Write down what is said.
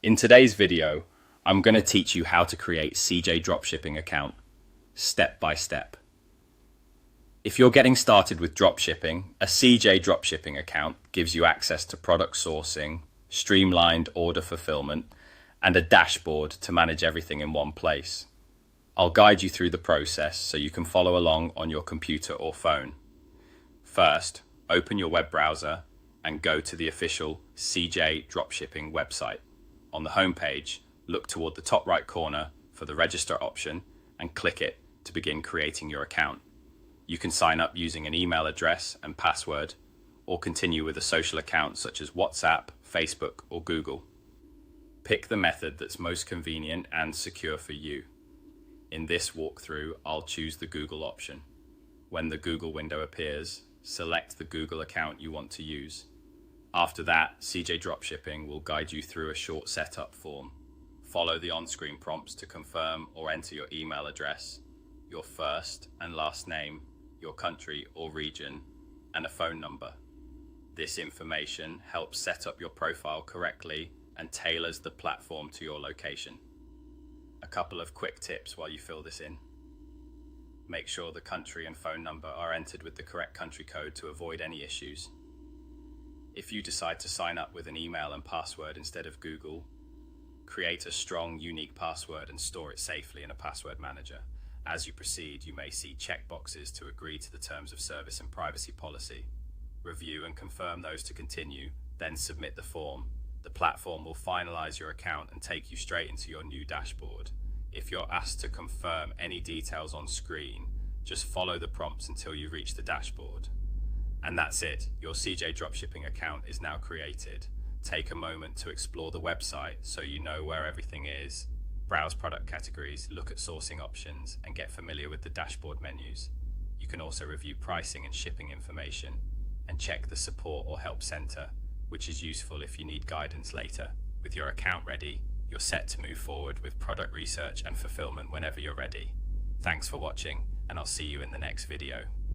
In today's video, I'm going to teach you how to create CJ Dropshipping account, step by step. If you're getting started with dropshipping, a CJ Dropshipping account gives you access to product sourcing, streamlined order fulfillment, and a dashboard to manage everything in one place. I'll guide you through the process so you can follow along on your computer or phone. First, open your web browser and go to the official CJ Dropshipping website. On the homepage, look toward the top right corner for the register option and click it to begin creating your account. You can sign up using an email address and password, or continue with a social account such as WhatsApp, Facebook, or Google. Pick the method that's most convenient and secure for you. In this walkthrough, I'll choose the Google option. When the Google window appears, select the Google account you want to use. After that, CJ Dropshipping will guide you through a short setup form. Follow the on-screen prompts to confirm or enter your email address, your first and last name, your country or region, and a phone number. This information helps set up your profile correctly and tailors the platform to your location. A couple of quick tips while you fill this in. Make sure the country and phone number are entered with the correct country code to avoid any issues. If you decide to sign up with an email and password instead of Google, create a strong, unique password and store it safely in a password manager. As you proceed, you may see checkboxes to agree to the terms of service and privacy policy. Review and confirm those to continue, then submit the form. The platform will finalize your account and take you straight into your new dashboard. If you're asked to confirm any details on screen, just follow the prompts until you reach the dashboard. And that's it, your CJ Dropshipping account is now created. Take a moment to explore the website so you know where everything is. Browse product categories, look at sourcing options, and get familiar with the dashboard menus. You can also review pricing and shipping information, and check the support or help center, which is useful if you need guidance later. With your account ready, you're set to move forward with product research and fulfillment whenever you're ready. Thanks for watching, and I'll see you in the next video.